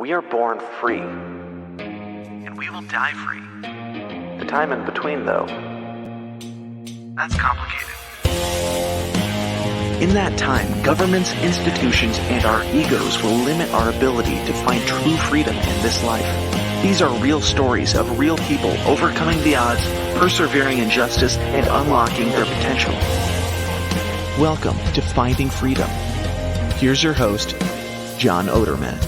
We are born free, and we will die free. The time in between, though, that's complicated. In that time, governments, institutions, and our egos will limit our ability to find true freedom in this life. These are real stories of real people overcoming the odds, persevering in justice, and unlocking their potential. Welcome to Finding Freedom. Here's your host, John Oderman.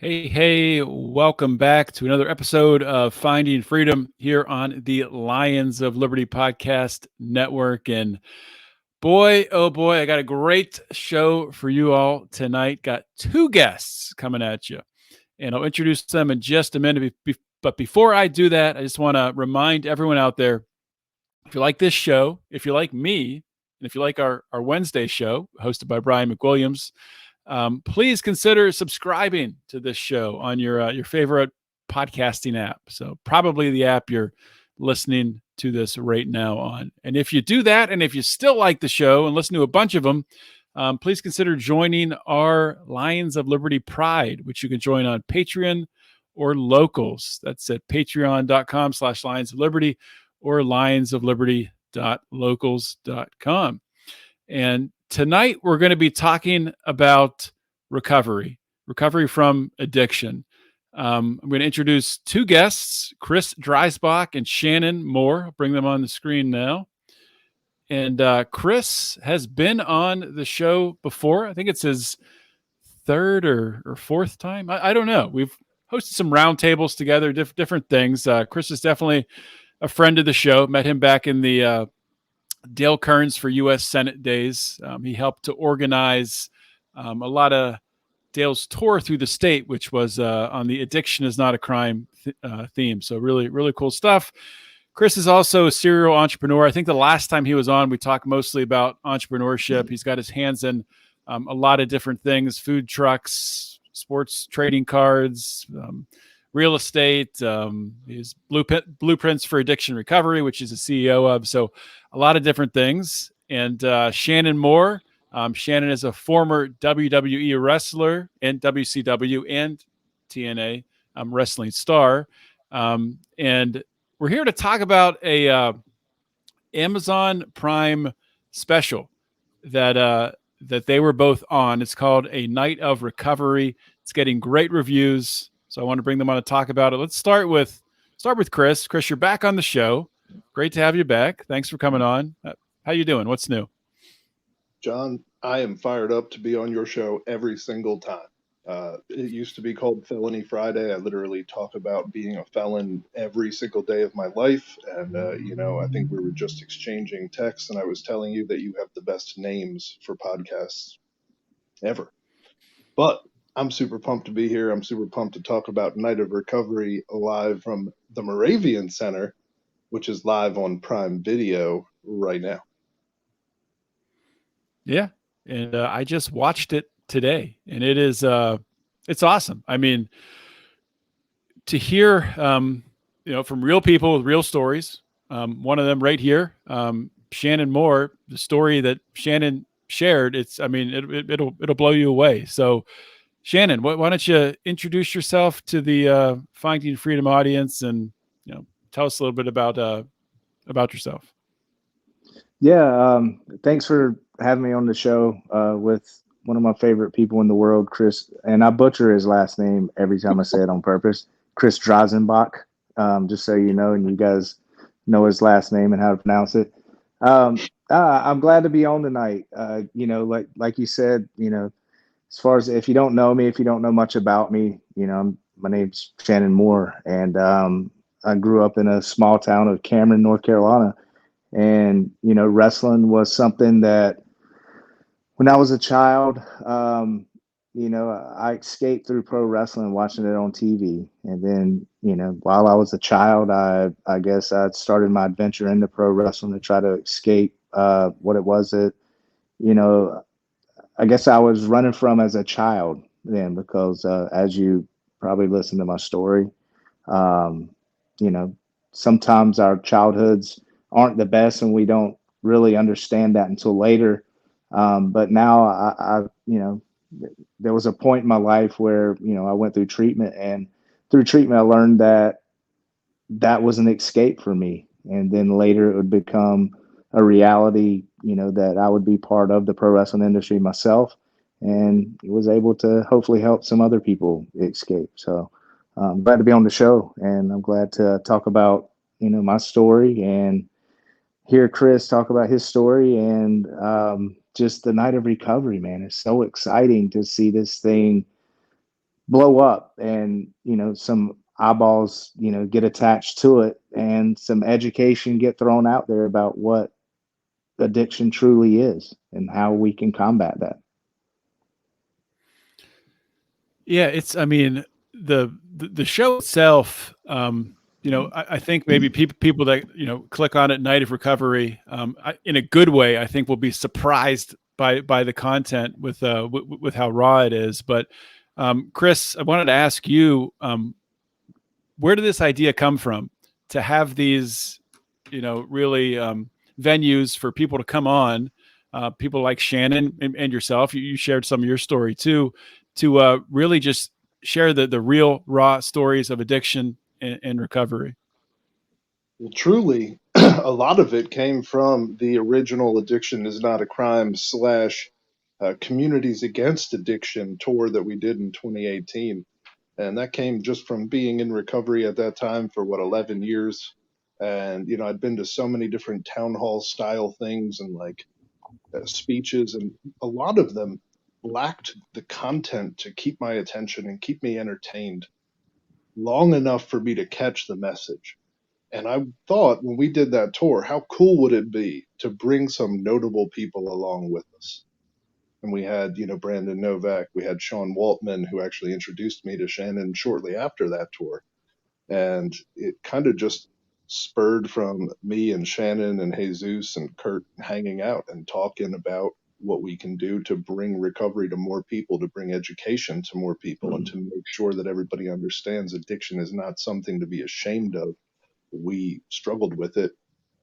Hey, welcome back to another episode of Finding Freedom here on the Lions of Liberty Podcast Network. And boy, oh boy, I got a great show for you all tonight. Got two guests coming at you, and I'll introduce them in just a minute. But before I do that, I just want to remind everyone out there, if you like this show, if you like me, and if you like our Wednesday show hosted by Brian McWilliams, please consider subscribing to this show on your favorite podcasting app. So probably the app you're listening to this right now on. And if you do that, and if you still like the show and listen to a bunch of them, please consider joining our Lions of Liberty Pride, which you can join on Patreon or Locals. That's at patreon.com/Lions of Liberty or lionsofliberty.locals.com. And tonight, we're going to be talking about recovery from addiction. I'm going to introduce two guests, Chris Dreisbach and Shannon Moore. I'll bring them on the screen now. And Chris has been on the show before. I think it's his third or fourth time. I don't know. We've hosted some roundtables together, different things. Chris is definitely a friend of the show. Met him back in the Dale Kearns for U.S. Senate days. He helped to organize a lot of Dale's tour through the state, which was on the Addiction is Not a Crime theme. So really, really cool stuff. Chris is also a serial entrepreneur. I think the last time he was on, we talked mostly about entrepreneurship. He's got his hands in a lot of different things, food trucks, sports trading cards, real estate, his Blueprints for Addiction Recovery, which he's a CEO of. So a lot of different things. And Shannon Moore. Shannon is a former WWE wrestler and WCW and TNA wrestling star. And we're here to talk about a Amazon Prime special that they were both on. It's called A Night of Recovery. It's getting great reviews. So I want to bring them on to talk about it. Let's start with Chris. Chris, you're back on the show. Great to have you back. Thanks for coming on. How you doing? What's new? John, I am fired up to be on your show every single time. It used to be called Felony Friday. I literally talk about being a felon every single day of my life. And, I think we were just exchanging texts, and I was telling you that you have the best names for podcasts ever. But I'm super pumped to be here. I'm super pumped to talk about Night of Recovery live from the Moravian Center, which is live on Prime Video right now. Yeah. And I just watched it today, and it is, it's awesome. I mean, to hear, from real people with real stories, one of them right here, Shannon Moore, the story that Shannon shared, it'll blow you away. So Shannon, why don't you introduce yourself to the Finding Freedom audience and, tell us a little bit about yourself. Yeah. Thanks for having me on the show with one of my favorite people in the world, Chris. And I butcher his last name every time I say it on purpose. Chris Dreisbach, just so you know, and you guys know his last name and how to pronounce it. I'm glad to be on tonight. Like you said, as far as if you don't know me, if you don't know much about me, my name's Shannon Moore, and I grew up in a small town of Cameron, North Carolina. And, wrestling was something that when I was a child, I escaped through pro wrestling, watching it on TV. And then, while I was a child, I guess I started my adventure into pro wrestling to try to escape what it was that, I guess I was running from as a child then, because as you probably listen to my story, sometimes our childhoods aren't the best, and we don't really understand that until later. But now there was a point in my life where, I went through treatment, and through treatment, I learned that was an escape for me. And then later it would become a reality, that I would be part of the pro wrestling industry myself, and was able to hopefully help some other people escape. So I'm glad to be on the show, and I'm glad to talk about, my story, and hear Chris talk about his story, and just the night of recovery, man. It's so exciting to see this thing blow up, and some eyeballs get attached to it, and some education get thrown out there about what addiction truly is and how we can combat that. Yeah, I mean, the show itself, I think maybe people that, click on it, Night of Recovery, in a good way, I think will be surprised by the content with how raw it is. But Chris, I wanted to ask you, where did this idea come from to have these, really venues for people to come on, people like Shannon and yourself? You shared some of your story too, to really just share the real raw stories of addiction and recovery. Well, truly, a lot of it came from the original Addiction is Not a Crime / Communities Against Addiction tour that we did in 2018. And that came just from being in recovery at that time for 11 years. And, I'd been to so many different town hall style things and speeches, and a lot of them lacked the content to keep my attention and keep me entertained long enough for me to catch the message. And I thought when we did that tour, how cool would it be to bring some notable people along with us? And we had, Brandon Novak, we had Sean Waltman, who actually introduced me to Shannon shortly after that tour. And it kind of just spurred from me and Shannon and Jesus and Kurt hanging out and talking about what we can do to bring recovery to more people, to bring education to more people, and to make sure that everybody understands addiction is not something to be ashamed of. We struggled with it,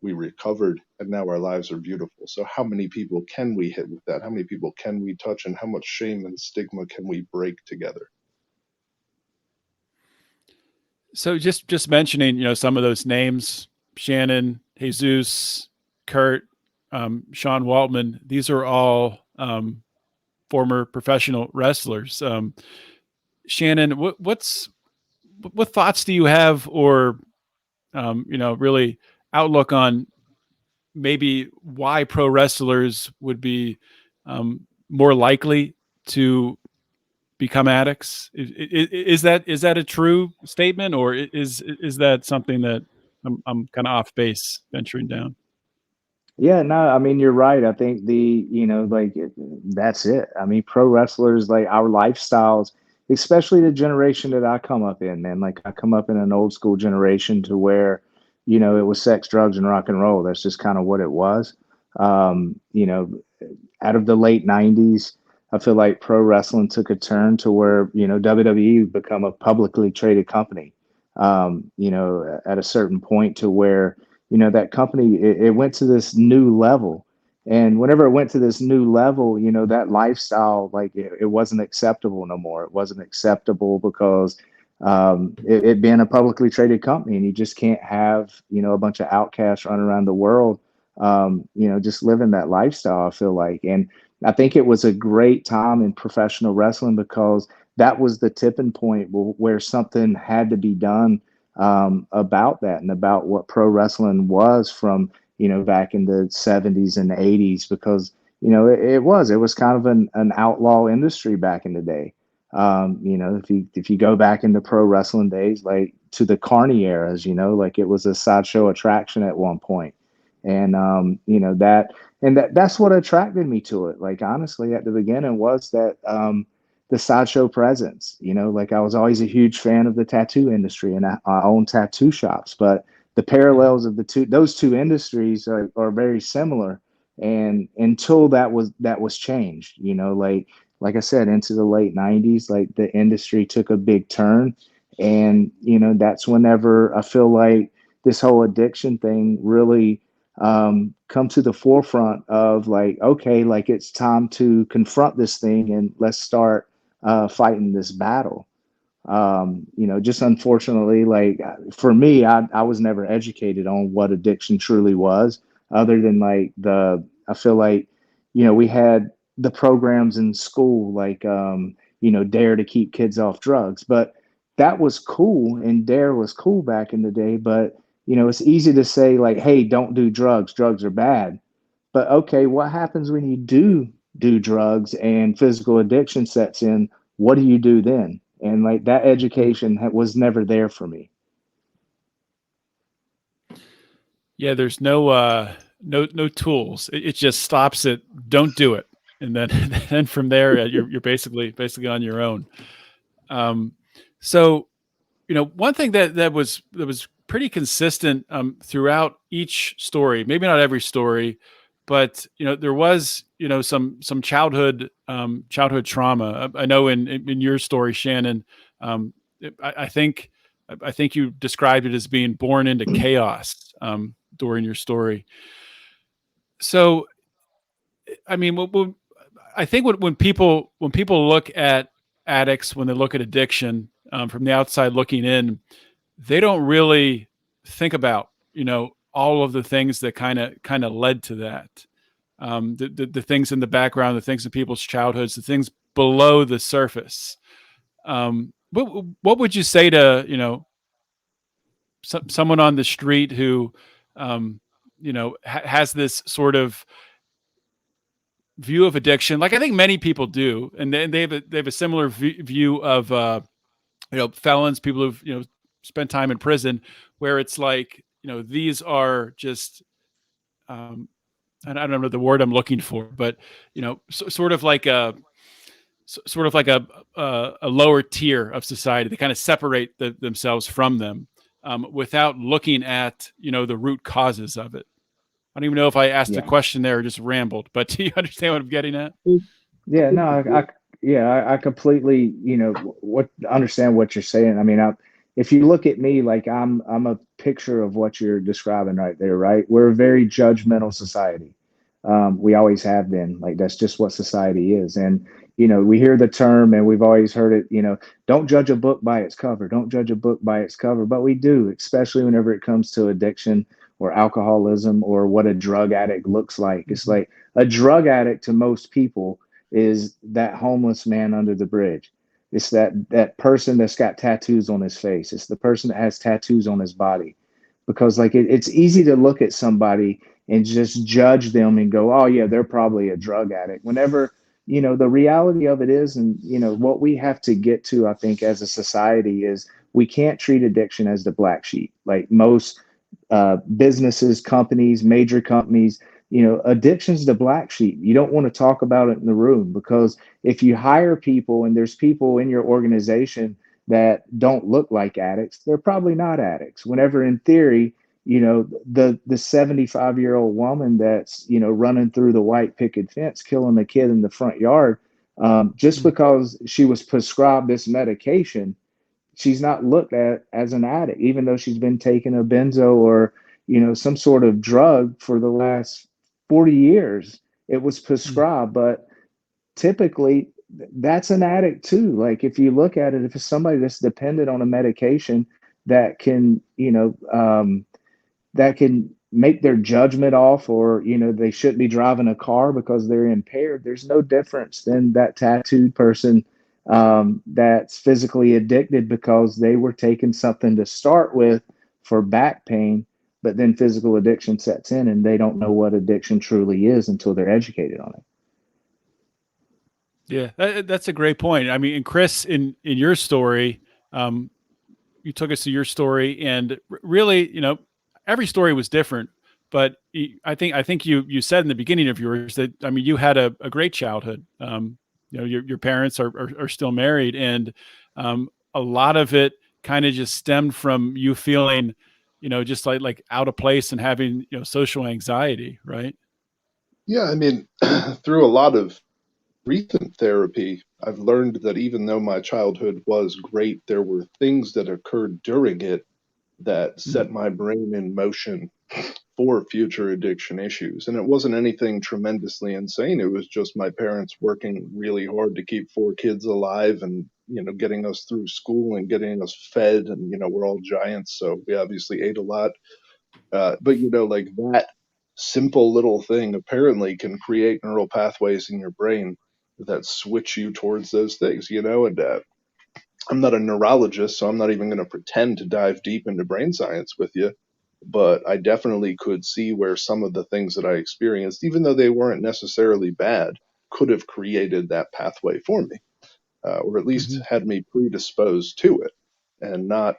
we recovered, and now our lives are beautiful. So how many people can we hit with that? How many people can we touch, and how much shame and stigma can we break together? So just mentioning, some of those names, Shannon, Jesus, Kurt, Sean Waltman, these are all former professional wrestlers. Shannon, what thoughts do you have, or really outlook on maybe why pro wrestlers would be more likely to become addicts? Is that a true statement, or is that something that I'm kind of off base venturing down? Yeah, no, I mean, you're right. I think that's it. I mean, pro wrestlers, like our lifestyles, especially the generation that I come up in, man. Like I come up in an old school generation to where, it was sex, drugs, and rock and roll. That's just kind of what it was. Um, you know, Out of the late 90s, I feel like pro wrestling took a turn to where, WWE would become a publicly traded company. At a certain point to where, that company, it went to this new level. And whenever it went to this new level, that lifestyle, like it wasn't acceptable no more. It wasn't acceptable because it being a publicly traded company, and you just can't have, a bunch of outcasts running around the world, just living that lifestyle, I feel like. And I think it was a great time in professional wrestling because that was the tipping point where something had to be done about that, and about what pro wrestling was from, back in the 70s and 80s, because, it was kind of an outlaw industry back in the day. If you go back into pro wrestling days, like to the Carney eras, like it was a sideshow attraction at one point. And, that's what attracted me to it. Like, honestly, at the beginning was that, the sideshow presence, like I was always a huge fan of the tattoo industry, and I own tattoo shops, but the parallels of those two industries are very similar. And until that was changed, like I said, into the late 90s, like the industry took a big turn. And, that's whenever I feel like this whole addiction thing really come to the forefront of like, okay, like it's time to confront this thing and let's start fighting this battle. Just unfortunately, like for me, I was never educated on what addiction truly was, other than like I feel like, we had the programs in school, like, Dare to keep kids off drugs, but that was cool. And Dare was cool back in the day. But, it's easy to say like, hey, don't do drugs. Drugs are bad. But okay, what happens when you do drugs and physical addiction sets in? What do you do then? And like that education was never there for me. Yeah, there's no tools. It just stops at don't do it, and then then from there you're basically on your own. So one thing that was pretty consistent throughout each story, maybe not every story, but there was some childhood trauma. I know in your story, Shannon, I think you described it as being born into chaos during your story. So, I mean, I think when people look at addicts, when they look at addiction from the outside looking in, they don't really think about all of the things that kind of led to that. The things in the background, the things in people's childhoods, the things below the surface. What would you say to someone on the street who has this sort of view of addiction, like I think many people do, and they have a similar view of felons, people who've spent time in prison, where it's like these are just I don't know the word I'm looking for, but sort of like a lower tier of society. They kind of separate themselves from them without looking at the root causes of it. I don't even know if I asked a Yeah. question there or just rambled, but do you understand what I'm getting at? Yeah, no, I completely, understand what you're saying. I mean, if you look at me, like I'm a picture of what you're describing right there, right? We're a very judgmental society. We always have been. Like that's just what society is. And we hear the term, and we've always heard it. Don't judge a book by its cover. Don't judge a book by its cover. But we do, especially whenever it comes to addiction or alcoholism or what a drug addict looks like. It's like a drug addict to most people is that homeless man under the bridge. It's that person that's got tattoos on his face. It's the person that has tattoos on his body. Because like it's easy to look at somebody and just judge them and go, oh yeah, they're probably a drug addict. Whenever, the reality of it is, and what we have to get to, I think, as a society is we can't treat addiction as the black sheep. Like most businesses, companies, major companies, addiction's the black sheep. You don't want to talk about it in the room, because if you hire people and there's people in your organization that don't look like addicts, they're probably not addicts. Whenever in theory, the 75-year-old woman that's, running through the white picket fence, killing the kid in the front yard, just because she was prescribed this medication, she's not looked at as an addict, even though she's been taking a benzo or, some sort of drug for the last 40 years. It was prescribed, but typically that's an addict too. Like if you look at it, if it's somebody that's dependent on a medication that can, that can make their judgment off, or they shouldn't be driving a car because they're impaired, there's no difference than that tattooed person that's physically addicted because they were taking something to start with for back pain, but then physical addiction sets in and they don't know what addiction truly is until they're educated on it. Yeah, that's a great point. I mean, and Chris, in your story, you took us to your story, and really, every story was different. But I think you said in the beginning of yours that, I mean, you had a great childhood. Your parents are still married, and a lot of it kind of just stemmed from you feeling, just like out of place and having social anxiety, right? Yeah, I mean, through a lot of recent therapy, I've learned that even though my childhood was great, there were things that occurred during it that set my brain in motion for future addiction issues. And it wasn't anything tremendously insane. It was just my parents working really hard to keep 4 kids alive and, getting us through school and getting us fed. And, we're all giants, so we obviously ate a lot. But, like that simple little thing apparently can create neural pathways in your brain that switch you towards those things, and I'm not a neurologist, so I'm not even going to pretend to dive deep into brain science with you. But I definitely could see where some of the things that I experienced, even though they weren't necessarily bad, could have created that pathway for me, or at least had me predisposed to it, and not,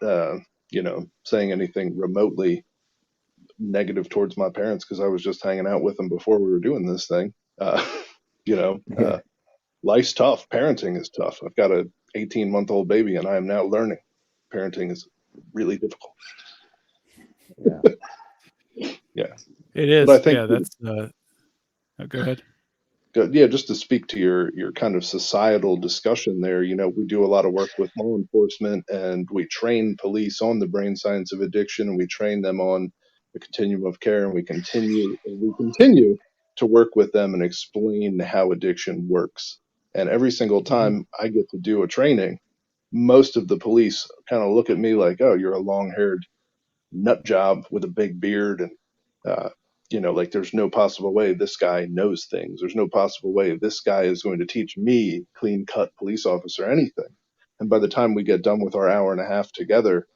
saying anything remotely negative towards my parents because I was just hanging out with them before we were doing this thing. You know, Yeah. Life's tough. Parenting is tough. I've got a 18-month-old baby, and I am now learning. Parenting is really difficult. Yeah. Yeah. It is. But I think, Yeah, that's. Go ahead. yeah, just to speak to your kind of societal discussion there, we do a lot of work with law enforcement, and we train police on the brain science of addiction, and we train them on the continuum of care, and we continue to work with them and explain how addiction works. And every single time I get to do a training, most of the police kind of look at me like, "Oh, you're a long-haired nut job with a big beard," and like there's no possible way this guy knows things. There's no possible way this guy is going to teach me, clean cut police officer, anything. And by the time we get done with our hour and a half together,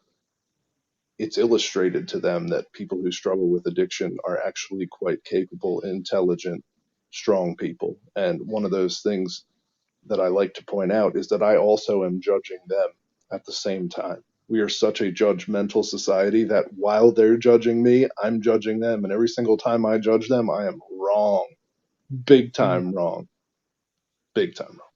it's illustrated to them that people who struggle with addiction are actually quite capable, intelligent, strong people. And one of those things that I like to point out is that I also am judging them at the same time. We are such a judgmental society that while they're judging me, I'm judging them. And every single time I judge them, I am wrong. Big time wrong. Big time wrong.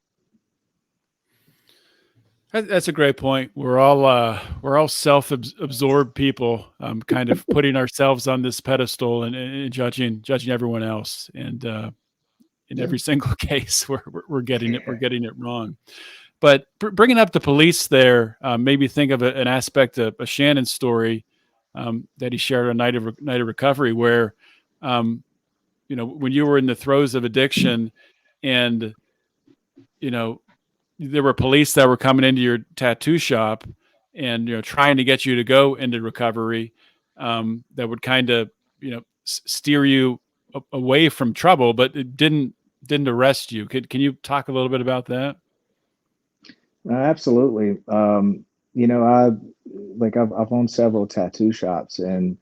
That's a great point. We're all self-absorbed people, kind of putting ourselves on this pedestal and judging everyone else. And in every single case, we're getting it wrong. But bringing up the police there made me think of an aspect of a Shannon story that he shared on Night of Recovery, where when you were in the throes of addiction, and there were police that were coming into your tattoo shop and trying to get you to go into recovery, that would kind of steer you away from trouble, but it didn't arrest you. Can you talk a little bit about that? Absolutely. I've owned several tattoo shops, and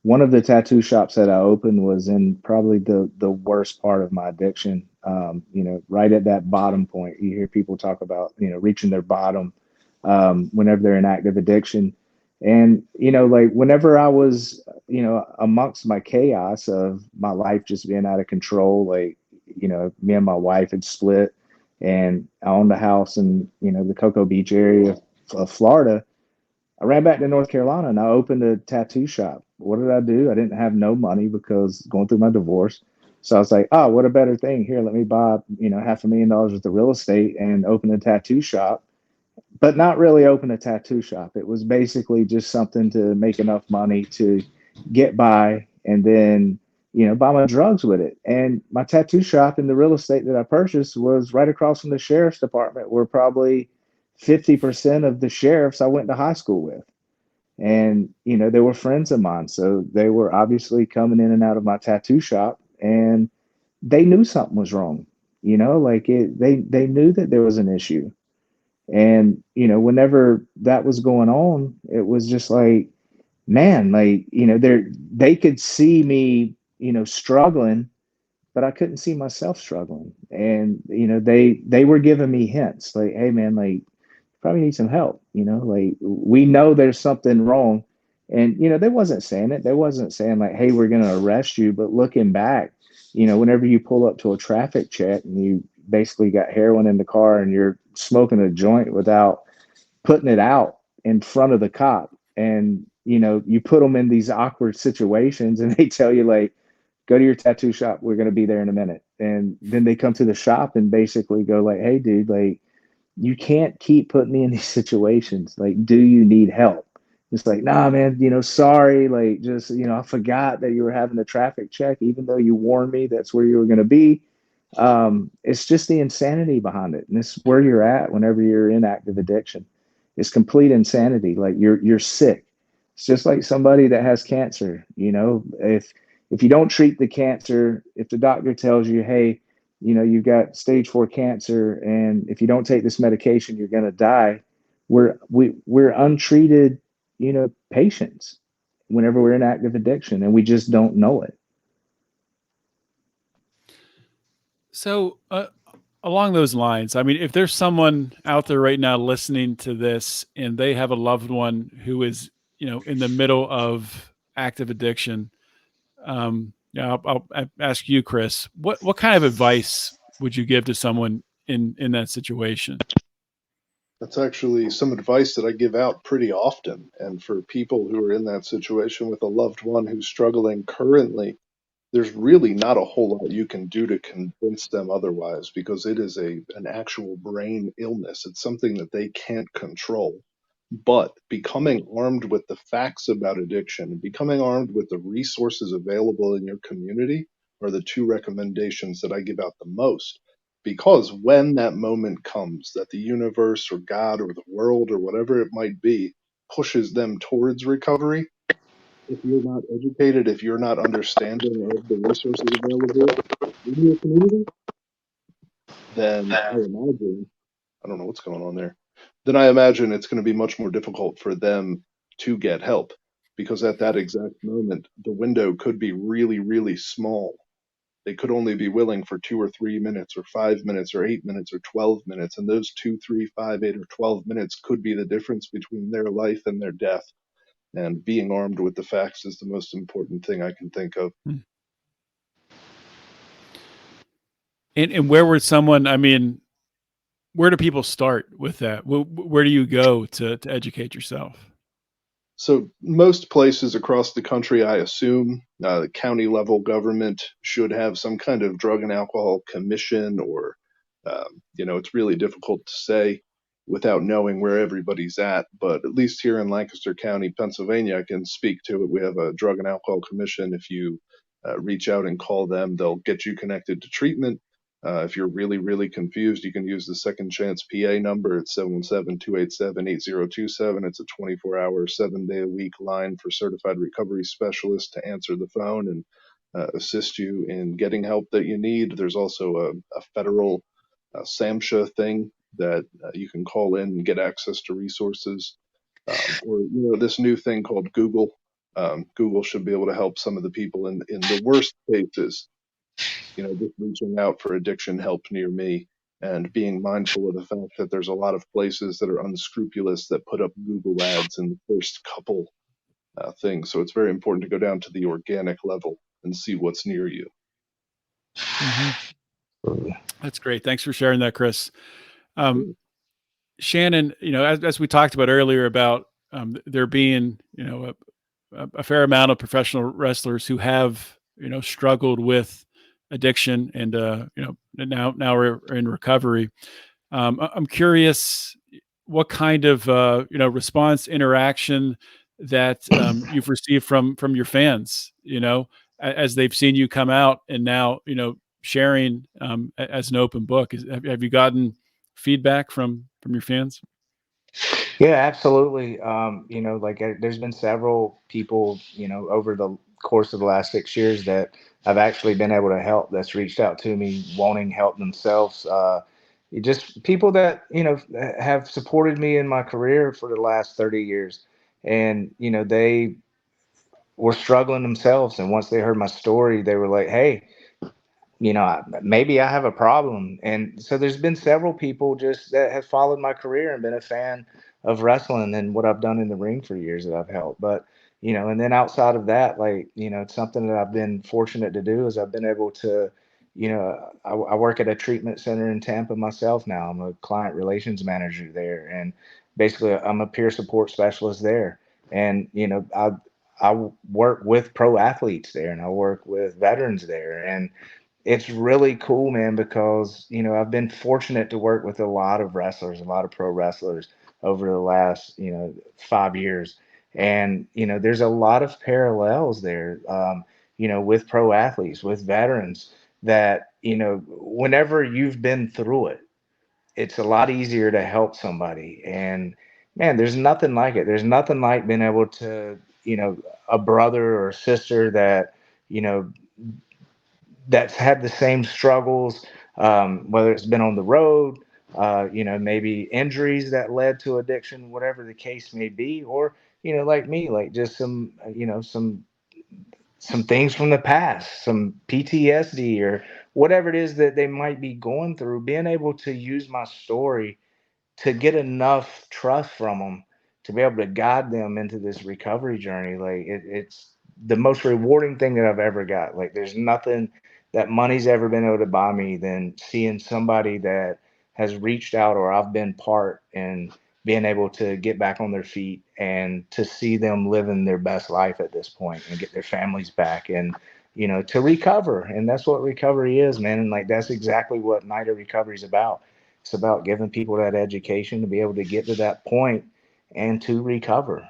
one of the tattoo shops that I opened was in probably the worst part of my addiction. Right at that bottom point. You hear people talk about reaching their bottom whenever they're in active addiction, and whenever I was amongst my chaos of my life just being out of control, me and my wife had split, and I owned a house in the Cocoa Beach area of Florida. I ran back to North Carolina and I opened a tattoo shop. What did I do? I didn't have no money because going through my divorce. So I was like, oh, what a better thing. Here, let me buy, $500,000 worth of real estate and open a tattoo shop, but not really open a tattoo shop. It was basically just something to make enough money to get by and then, buy my drugs with it. And my tattoo shop and the real estate that I purchased was right across from the sheriff's department, where probably 50% of the sheriffs I went to high school with. And, they were friends of mine. So they were obviously coming in and out of my tattoo shop, and they knew something was wrong. They knew that there was an issue. And, whenever that was going on, it was just like, man, they could see me, struggling, but I couldn't see myself struggling. And, they were giving me hints like, hey man, probably need some help, we know there's something wrong. And, they wasn't saying it. They wasn't saying like, hey, we're going to arrest you. But looking back, whenever you pull up to a traffic check and you basically got heroin in the car and you're smoking a joint without putting it out in front of the cop, and, you put them in these awkward situations and they tell you like, go to your tattoo shop. We're going to be there in a minute. And then they come to the shop and basically go like, hey dude, you can't keep putting me in these situations. Do you need help? It's like, nah, man, sorry. Like, just, I forgot that you were having a traffic check, even though you warned me that's where you were going to be. It's just the insanity behind it. And it's where you're at whenever you're in active addiction. It's complete insanity. Like you're sick. It's just like somebody that has cancer. If you don't treat the cancer, if the doctor tells you, hey, you've got stage 4 cancer, and if you don't take this medication, you're going to die. We're untreated, patients whenever we're in active addiction, and we just don't know it. So, along those lines, I mean, if there's someone out there right now listening to this and they have a loved one who is, in the middle of active addiction, I'll ask you, Chris, what kind of advice would you give to someone in that situation? That's actually some advice that I give out pretty often. And for people who are in that situation with a loved one who's struggling currently, there's really not a whole lot you can do to convince them otherwise, because it is an actual brain illness. It's something that they can't control. But becoming armed with the facts about addiction and becoming armed with the resources available in your community are the two recommendations that I give out the most. Because when that moment comes that the universe or God or the world or whatever it might be pushes them towards recovery, if you're not educated, if you're not understanding of the resources available in your community, then I don't know what's going on there. Then I imagine it's going to be much more difficult for them to get help, because at that exact moment, the window could be really, really small. They could only be willing for 2 or 3 minutes or 5 minutes or 8 minutes or 12 minutes. And those 2, 3, 5, 8, or 12 minutes could be the difference between their life and their death. And being armed with the facts is the most important thing I can think of. And where would someone, I mean, where do people start with that? Where do you go to educate yourself? So most places across the country, I assume, the county level government should have some kind of drug and alcohol commission, or, it's really difficult to say without knowing where everybody's at. But at least here in Lancaster County, Pennsylvania, I can speak to it. We have a drug and alcohol commission. If you reach out and call them, they'll get you connected to treatment. If you're really, really confused, you can use the Second Chance PA number. It's 717-287-8027. It's a 24-hour, 7-day-a-week line for certified recovery specialists to answer the phone and assist you in getting help that you need. There's also a federal SAMHSA thing that you can call in and get access to resources. Or this new thing called Google. Google should be able to help some of the people in the worst cases, just reaching out for addiction help near me, and being mindful of the fact that there's a lot of places that are unscrupulous that put up Google ads in the first couple things. So it's very important to go down to the organic level and see what's near you. Mm-hmm. That's great. Thanks for sharing that, Chris. Shannon, as we talked about earlier about there being, a fair amount of professional wrestlers who have, struggled with addiction and, now we're in recovery. I'm curious what kind of, response interaction that you've received from your fans, as they've seen you come out and now, sharing as an open book. Have you gotten feedback from your fans? Yeah, absolutely. There's been several people, over the course of the last 6 years that I've actually been able to help, that's reached out to me wanting help themselves. Just people that, have supported me in my career for the last 30 years. And, they were struggling themselves. And once they heard my story, they were like, hey, maybe I have a problem. And so there's been several people just that have followed my career and been a fan of wrestling and what I've done in the ring for years that I've helped. But, and then outside of that, it's something that I've been fortunate to do is I've been able to, I work at a treatment center in Tampa myself now. I'm a client relations manager there. And basically I'm a peer support specialist there. And, I work with pro athletes there and I work with veterans there. And it's really cool, man, because, I've been fortunate to work with a lot of wrestlers, a lot of pro wrestlers over the last, 5 years. And, there's a lot of parallels there, with pro athletes, with veterans that, whenever you've been through it, it's a lot easier to help somebody. And man, there's nothing like it. There's nothing like being able to, a brother or sister that, you know, that's had the same struggles, whether it's been on the road, maybe injuries that led to addiction, whatever the case may be, or, like me, like just some, some things from the past, some PTSD or whatever it is that they might be going through, being able to use my story to get enough trust from them to be able to guide them into this recovery journey. Like it's the most rewarding thing that I've ever got. Like there's nothing that money's ever been able to buy me than seeing somebody that has reached out or I've been part and being able to get back on their feet and to see them living their best life at this point and get their families back and, to recover. And that's what recovery is, man. And like, that's exactly what Night of Recovery is about. It's about giving people that education to be able to get to that point and to recover.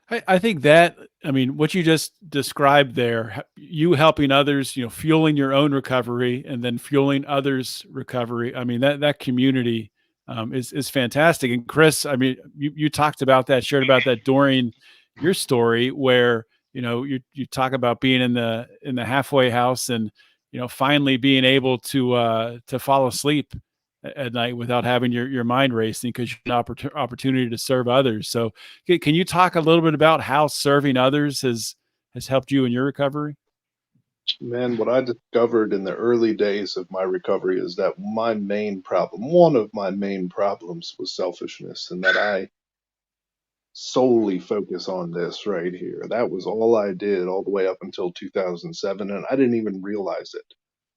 I think that, I mean, what you just described there, you helping others, fueling your own recovery and then fueling others' recovery. I mean, that community is fantastic. And Chris, I mean, you talked about that, shared about that during your story where, you talk about being in the halfway house and, finally being able to fall asleep at night without having your mind racing because you have an opportunity to serve others. So can you talk a little bit about how serving others has helped you in your recovery? Man, what I discovered in the early days of my recovery is that one of my main problems was selfishness, and that I solely focus on this right here. That was all I did all the way up until 2007, and I didn't even realize it.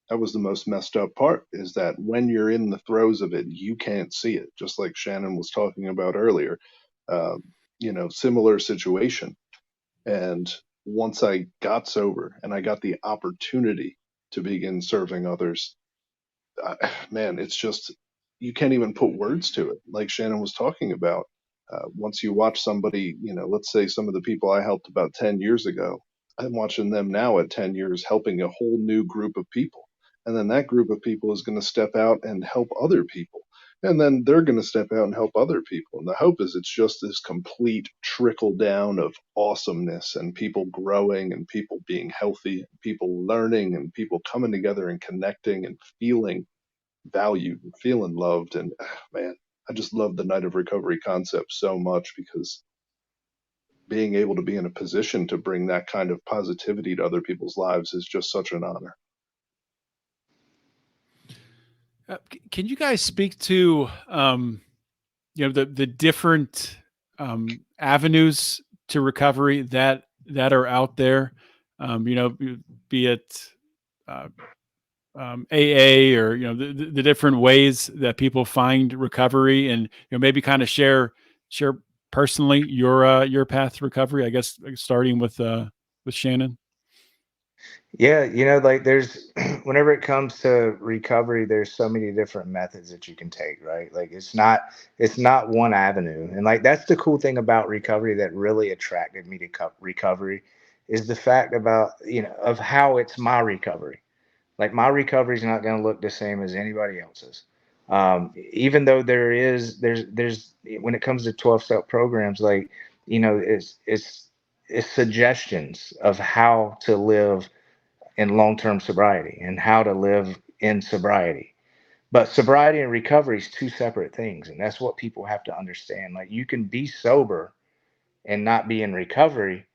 That was the most messed up part, is that when you're in the throes of it, you can't see it, just like Shannon was talking about earlier. Um, similar situation. And once I got sober and I got the opportunity to begin serving others, man, it's just, you can't even put words to it. Like Shannon was talking about, once you watch somebody, let's say some of the people I helped about 10 years ago, I'm watching them now at 10 years helping a whole new group of people. And then that group of people is going to step out and help other people. And then they're going to step out and help other people. And the hope is it's just this complete trickle down of awesomeness and people growing and people being healthy, and people learning and people coming together and connecting and feeling valued and feeling loved. And man, I just love the Night of Recovery concept so much, because being able to be in a position to bring that kind of positivity to other people's lives is just such an honor. Can you guys speak to the different avenues to recovery that are out there? Be it AA or the different ways that people find recovery, and maybe kind of share personally your path to recovery. I guess starting with Shannon. Yeah, like there's whenever it comes to recovery, there's so many different methods that you can take, right? Like it's not one avenue. And like that's the cool thing about recovery that really attracted me to recovery is the fact about, of how it's my recovery. Like my recovery is not going to look the same as anybody else's. Even though there's when it comes to 12-step programs, like, it's suggestions of how to live in long-term sobriety and how to live in sobriety. But sobriety and recovery is two separate things. And that's what people have to understand. Like you can be sober and not be in recovery,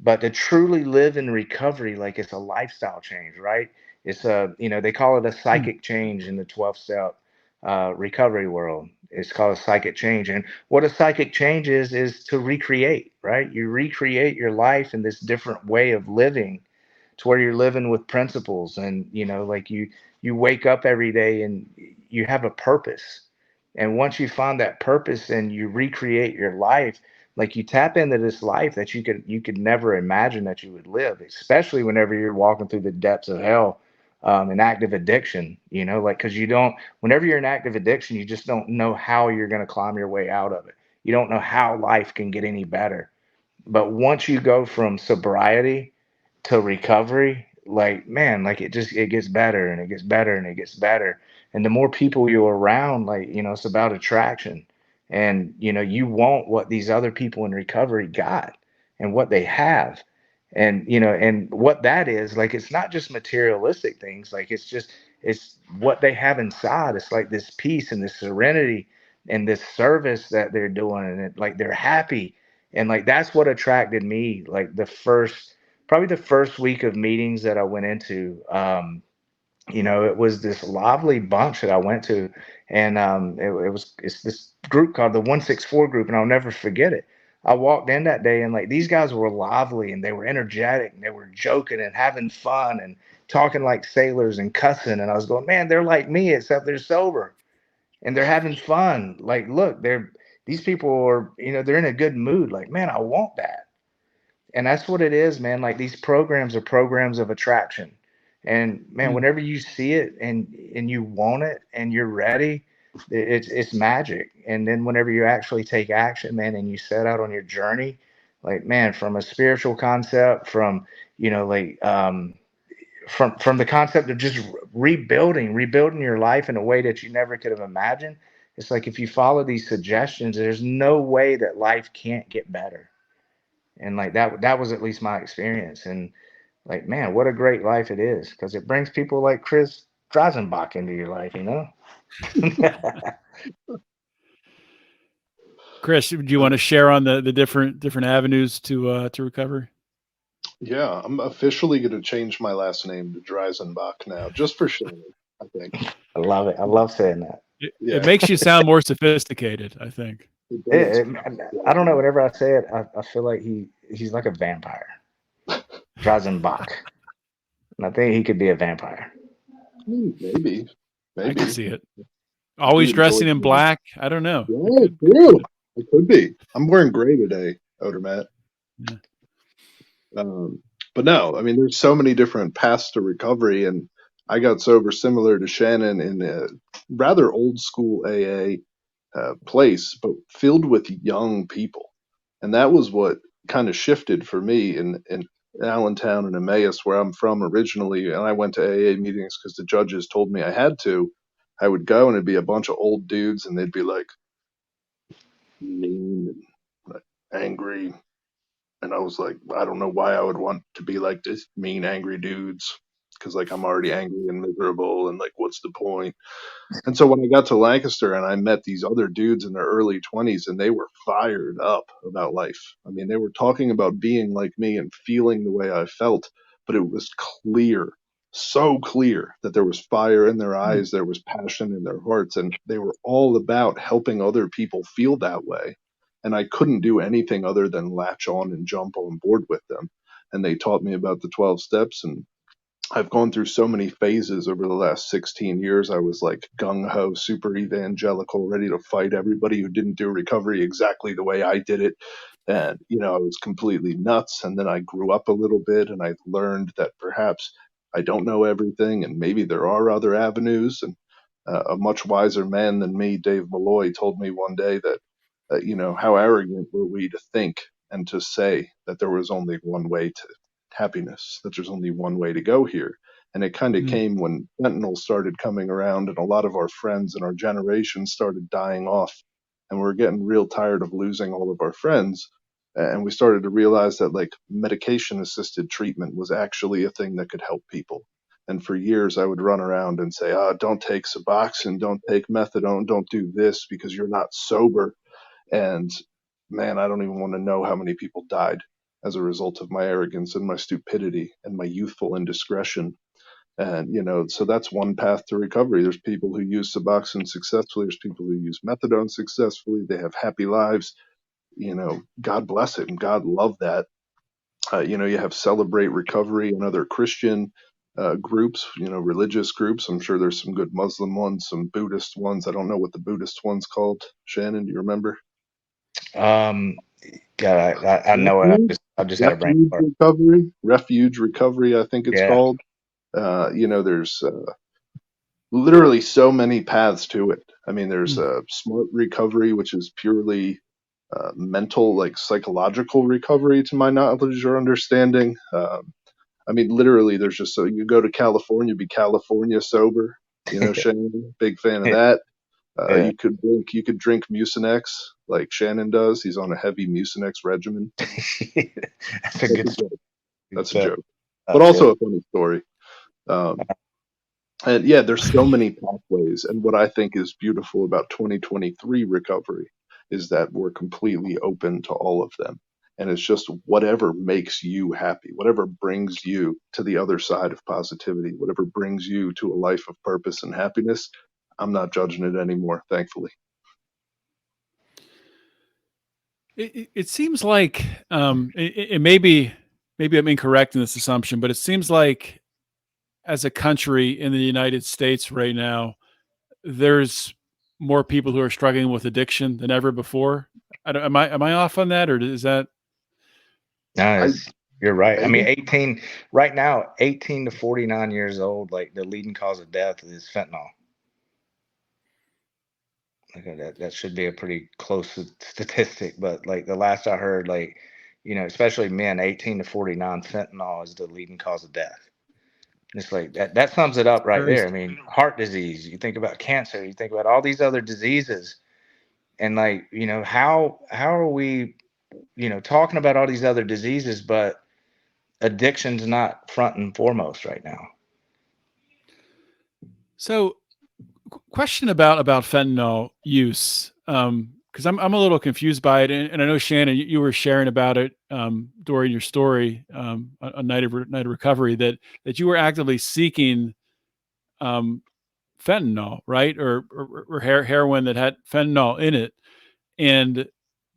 but to truly live in recovery, like it's a lifestyle change, right? It's they call it a psychic change in the 12 step recovery world. It's called a psychic change. And what a psychic change is to recreate, right? You recreate your life in this different way of living to where you're living with principles and, like you wake up every day and you have a purpose. And once you find that purpose and you recreate your life, like you tap into this life that you could never imagine that you would live, especially whenever you're walking through the depths of hell, and active addiction, like, because whenever you're in active addiction, you just don't know how you're going to climb your way out of it. you don't know how life can get any better. But once you go from sobriety to recovery, like man, like it gets better and it gets better and it gets better. And the more people you're around, like, it's about attraction. And you want what these other people in recovery got and what they have. And and what that is, like, it's not just materialistic things, like it's what they have inside. It's like this peace and this serenity and this service that they're doing, and like they're happy. And like that's what attracted me, like probably the first week of meetings that I went into. It was this lively bunch that I went to, and it's this group called the 164 group, and I'll never forget it. I walked in that day, and like these guys were lively and they were energetic and they were joking and having fun and talking like sailors and cussing, and I was going, man, they're like me except they're sober and they're having fun. Like, look, these people are, they're in a good mood. Like, man, I want that. And that's what it is, man. Like these programs are programs of attraction. And man, Mm. whenever you see it and you want it and you're ready, it's magic. And then whenever you actually take action, man, and you set out on your journey, like man, from a spiritual concept, from like from the concept of just rebuilding your life in a way that you never could have imagined. It's like if you follow these suggestions, there's no way that life can't get better. And like that was at least my experience. And like, man, what a great life it is, because it brings people like Chris Drazenbach into your life. Chris, do you want to share on the different avenues to recovery? Yeah, I'm officially going to change my last name to Dreisenbach now, just for Shannon, I think. I love it. I love saying that. It makes you sound more sophisticated, I think. I don't know. Whenever I say it, I feel like he's like a vampire. Drazenbach. And I think he could be a vampire. Maybe. I can see it. Always dressing in black. I don't know. Yeah, true. It could be. I'm wearing gray today, Odermatt. Yeah. But no, I mean, there's so many different paths to recovery, and I got sober similar to Shannon in a rather old school AA place, but filled with young people. And that was what kind of shifted for me in Allentown and Emmaus, where I'm from originally. And I went to AA meetings because the judges told me I had to. I would go and it'd be a bunch of old dudes, and they'd be like mean and like, angry. And I was like, I don't know why I would want to be like this mean, angry dudes, because like I'm already angry and miserable, and like, what's the point? And so when I got to Lancaster and I met these other dudes in their early 20s, and they were fired up about life. I mean, they were talking about being like me and feeling the way I felt, but it was clear, so clear that there was fire in their eyes, there was passion in their hearts, and they were all about helping other people feel that way. And I couldn't do anything other than latch on and jump on board with them. And they taught me about the 12 steps, and I've gone through so many phases over the last 16 years. I was like gung ho, super evangelical, ready to fight everybody who didn't do recovery exactly the way I did it. And, I was completely nuts. And then I grew up a little bit and I learned that perhaps I don't know everything and maybe there are other avenues. And a much wiser man than me, Dave Malloy, told me one day that, how arrogant were we to think and to say that there was only one way to happiness, that there's only one way to go here. And it kind of came when fentanyl started coming around and a lot of our friends and our generation started dying off. And we are getting real tired of losing all of our friends. And we started to realize that like medication assisted treatment was actually a thing that could help people. And for years I would run around and say, don't take Suboxone, don't take methadone, don't do this because you're not sober. And man, I don't even want to know how many people died as a result of my arrogance and my stupidity and my youthful indiscretion. And, so that's one path to recovery. There's people who use Suboxone successfully. There's people who use methadone successfully. They have happy lives. God bless it. And God love that. You have Celebrate Recovery and other Christian groups, religious groups. I'm sure there's some good Muslim ones, some Buddhist ones. I don't know what the Buddhist one's called. Shannon, do you remember? Yeah, I know it. I just had a brain fart. Refuge Recovery, I think it's called. There's literally so many paths to it. I mean, there's Smart Recovery, which is purely mental, like psychological recovery, to my knowledge or understanding. I mean, literally, there's just so you go to California, be California sober. You know, Shannon, big fan of that. Yeah. You could drink Mucinex like Shannon does. He's on a heavy Mucinex regimen. That's a That's good a joke. That's a stuff. joke, but Yeah. also a funny story. Um, and yeah, there's so many pathways. And what I think is beautiful about 2023 recovery is that we're completely open to all of them. And it's just whatever makes you happy, whatever brings you to the other side of positivity, whatever brings you to a life of purpose and happiness. I'm not judging it anymore, thankfully. It seems like it may be, maybe I'm incorrect in this assumption, but it seems like as a country in the United States right now, there's more people who are struggling with addiction than ever before. Am I off on that, or is that? No, I you're right. I mean, maybe 18 right now, 18 to 49 years old, like the leading cause of death is fentanyl. Okay, that should be a pretty close statistic, but like the last I heard, like, especially men 18 to 49, fentanyl is the leading cause of death. It's like that sums it up right there. I Christ. mean, heart disease, you think about cancer, you think about all these other diseases, and like, how are we, talking about all these other diseases, but addiction's not front and foremost right now. So, question about fentanyl use, because I'm a little confused by it, and I know Shannon, you were sharing about it during your story on night of recovery, that you were actively seeking um, fentanyl, right, or heroin that had fentanyl in it, and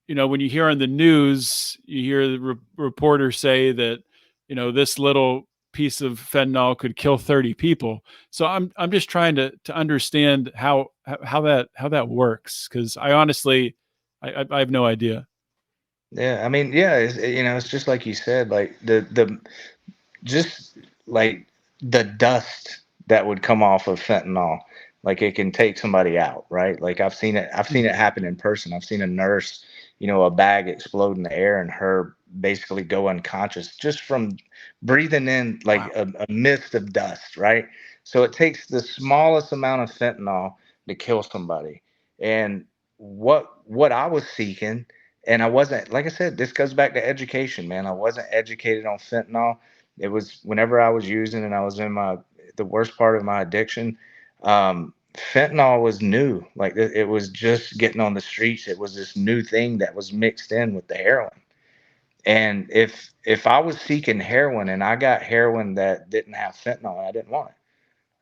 when you hear on the news, you hear the reporters say that this little piece of fentanyl could kill 30 people. So I'm just trying to understand how that works, because I honestly I have no idea. Yeah, I mean, yeah, it's just like you said, like the just like the dust that would come off of fentanyl, like it can take somebody out, right? Like I've seen it happen in person. I've seen a nurse, a bag explode in the air and her basically go unconscious just from breathing in like Wow. a mist of dust, right? So it takes the smallest amount of fentanyl to kill somebody. And what I was seeking, and I wasn't, like I said, this goes back to education, man. I wasn't educated on fentanyl. It was whenever I was using and I was in the worst part of my addiction. Fentanyl was new. Like it was just getting on the streets. It was this new thing that was mixed in with the heroin. And if I was seeking heroin and I got heroin that didn't have fentanyl, I didn't want it.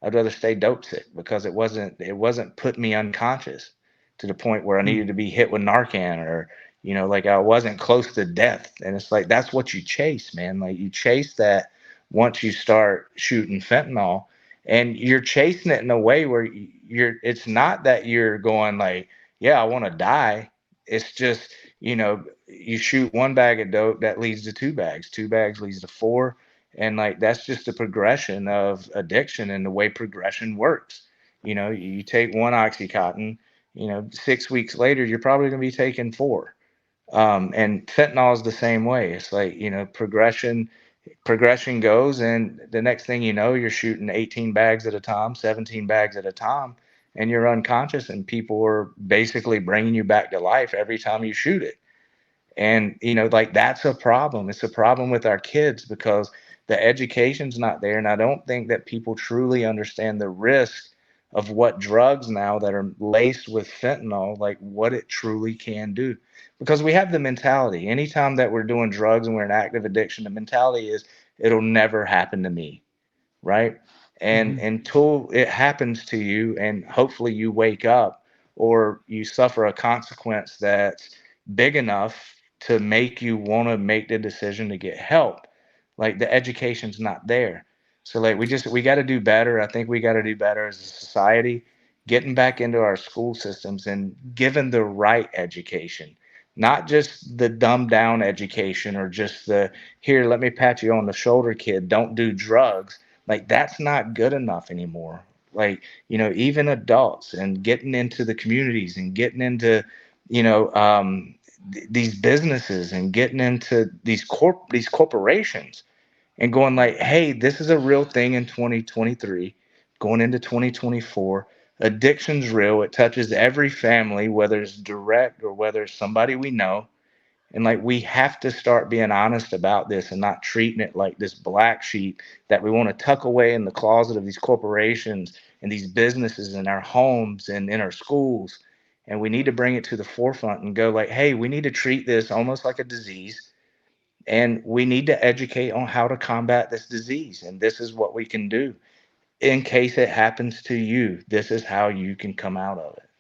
I'd rather stay dope sick because it wasn't putting me unconscious to the point where I Hmm. needed to be hit with Narcan, or like I wasn't close to death. And it's like that's what you chase, man. Like you chase that once you start shooting fentanyl, and you're chasing it in a way where it's not that you're going like, yeah, I want to die. It's just, you shoot one bag of dope that leads to two bags leads to four, and like that's just the progression of addiction and the way progression works. You take one Oxycontin, 6 weeks later, you're probably going to be taking four. And fentanyl is the same way. It's like, progression goes, and the next thing you know, you're shooting 18 bags at a time, 17 bags at a time, and you're unconscious, and people are basically bringing you back to life every time you shoot it. And, like that's a problem. It's a problem with our kids because the education's not there. And I don't think that people truly understand the risk of what drugs now that are laced with fentanyl, like what it truly can do. Because we have the mentality, anytime that we're doing drugs and we're in active addiction, the mentality is it'll never happen to me, right? And Mhm. until it happens to you, and hopefully you wake up or you suffer a consequence that's big enough to make you want to make the decision to get help, like the education's not there. So like we got to do better. I think we got to do better as a society, getting back into our school systems and given the right education, not just the dumbed down education or just the here, let me pat you on the shoulder, kid, don't do drugs. Like that's not good enough anymore. Like, even adults and getting into the communities and getting into, these businesses and getting into these corporations and going like, hey, this is a real thing in 2023, going into 2024. Addiction's real. It touches every family, whether it's direct or whether it's somebody we know. And like, we have to start being honest about this and not treating it like this black sheep that we want to tuck away in the closet of these corporations and these businesses in our homes and in our schools. And we need to bring it to the forefront and go like, hey, we need to treat this almost like a disease. And we need to educate on how to combat this disease. And this is what we can do. In case it happens to you, this is how you can come out of it.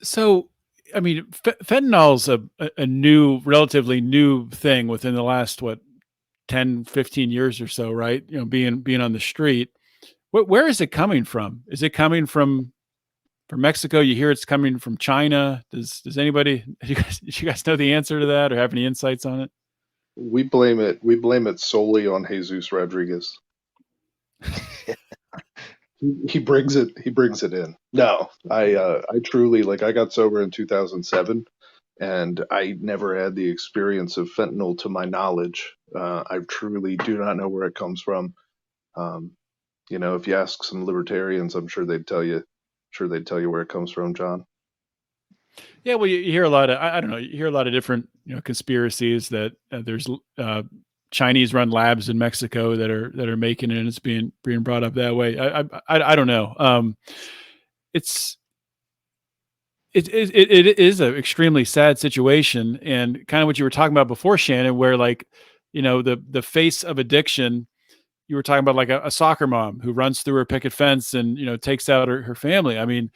So, I mean, fentanyl's a new, relatively new thing within the last, 10, 15 years or so, right? You know, being on the street. Where is it coming from? Is it coming from Mexico? You hear it's coming from China. Does anybody, do you guys know the answer to that or have any insights on it? We blame it solely on Jesus Rodriguez. He brings it in. No, I truly, like, I got sober in 2007 and I never had the experience of fentanyl to my knowledge. I truly do not know where it comes from. You know, if you ask some libertarians, I'm sure they'd tell you where it comes from, John. Yeah, well, you hear a lot of, I don't know, you hear a lot of different, conspiracies that there's Chinese-run labs in Mexico that are making it, and it's being brought up that way. I don't know. It is an extremely sad situation, and kind of what you were talking about before, Shannon, where like, the face of addiction. You were talking about like a soccer mom who runs through her picket fence and takes out her family. I mean,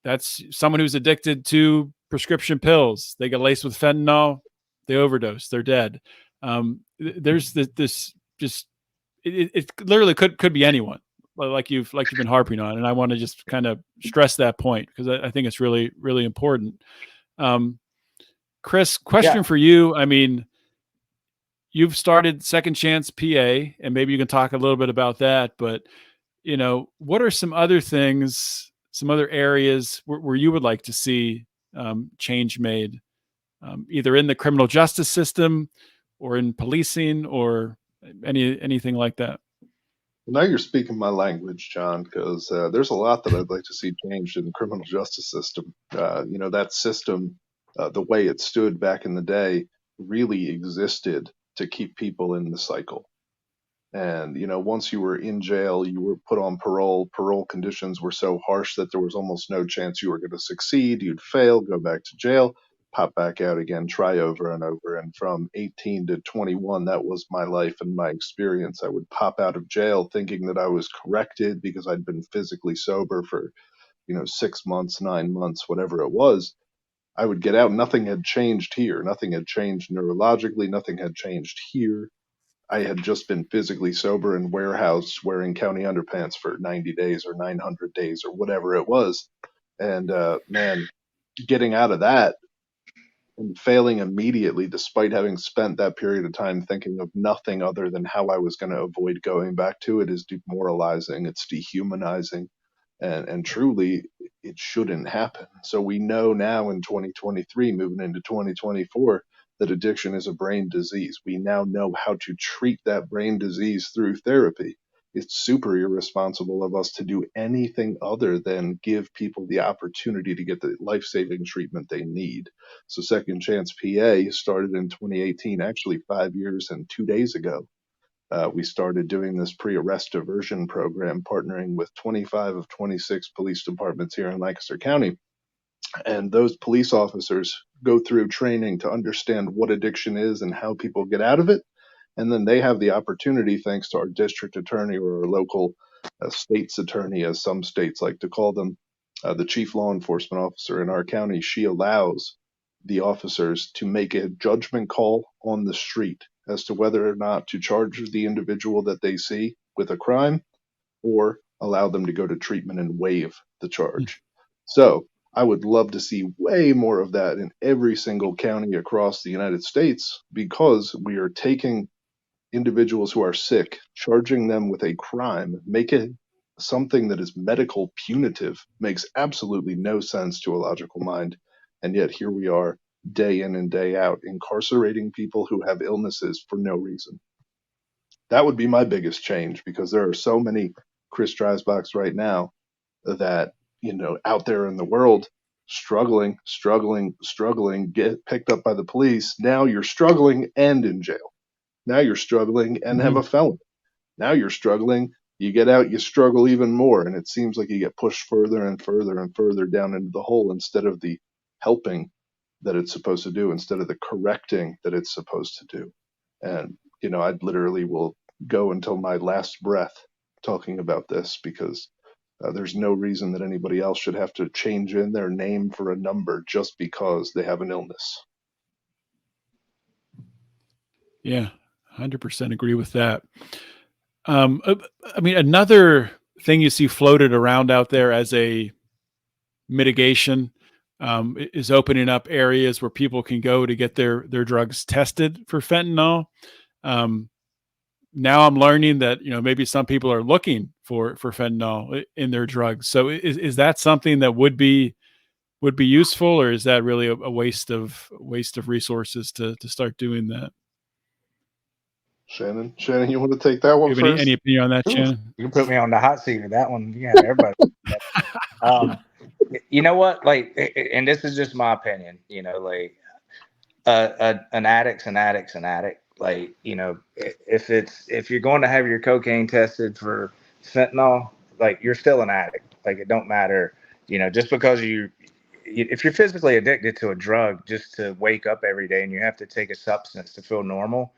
that's someone who's addicted to prescription pills. They get laced with fentanyl, they overdose, they're dead. There's this just it literally could be anyone, like you've been harping on, and I want to just kind of stress that point because I think it's really, really important. Chris, question for you. I mean, you've started Second Chance PA, and maybe you can talk a little bit about that. But what are some other things, some other areas where you would like to see change made, either in the criminal justice system or in policing or anything like that? Well, now you're speaking my language, John, because there's a lot that I'd like to see changed in the criminal justice system. That system, the way it stood back in the day, really existed to keep people in the cycle. And, once you were in jail, you were put on parole. Parole conditions were so harsh that there was almost no chance you were going to succeed. You'd fail, go back to jail, pop back out again, try over and over. And from 18 to 21, that was my life and my experience. I would pop out of jail thinking that I was corrected because I'd been physically sober for, 6 months, 9 months, whatever it was. I would get out. Nothing had changed here. Nothing had changed neurologically. Nothing had changed here. I had just been physically sober and warehoused wearing county underpants for 90 days or 900 days or whatever it was. And man, getting out of that and failing immediately, despite having spent that period of time thinking of nothing other than how I was going to avoid going back to it, is demoralizing. It's dehumanizing. And truly, it shouldn't happen. So we know now in 2023, moving into 2024, that addiction is a brain disease. We now know how to treat that brain disease through therapy. It's super irresponsible of us to do anything other than give people the opportunity to get the life-saving treatment they need. So Second Chance PA started in 2018, actually 5 years and 2 days ago. We started doing this pre-arrest diversion program, partnering with 25 of 26 police departments here in Lancaster County. And those police officers go through training to understand what addiction is and how people get out of it. And then they have the opportunity, thanks to our district attorney or our local state's attorney, as some states like to call them, the chief law enforcement officer in our county. She allows the officers to make a judgment call on the street as to whether or not to charge the individual that they see with a crime or allow them to go to treatment and waive the charge. So I would love to see way more of that in every single county across the United States, because we are taking individuals who are sick, charging them with a crime, make it something that is medical punitive makes absolutely no sense to a logical mind. And yet here we are, day in and day out, incarcerating people who have illnesses for no reason. That would be my biggest change, because there are so many Chris Dreisbachs right now that, out there in the world, struggling, get picked up by the police. Now you're struggling and in jail. Now you're struggling and have a felony. Now you're struggling, you get out, you struggle even more, and it seems like you get pushed further and further and further down into the hole, instead of the helping that it's supposed to do, instead of the correcting that it's supposed to do. And I literally will go until my last breath talking about this, because there's no reason that anybody else should have to change in their name for a number just because they have an illness. Yeah, 100% agree with that. I mean, another thing you see floated around out there as a mitigation is opening up areas where people can go to get their drugs tested for fentanyl. Now I'm learning that maybe some people are looking for fentanyl in their drugs. So is that something that would be useful, or is that really a waste of resources to start doing that? Shannon, you want to take that one You have first? any opinion on that, Ooh, Shannon? you put me on the hot seat with that one. Yeah, everybody. You know what? Like, and this is just my opinion. Like, an addict's an addict's an addict. Like, if you're going to have your cocaine tested for fentanyl, like, you're still an addict. Like, it don't matter. Just because if you're physically addicted to a drug, just to wake up every day and you have to take a substance to feel normal,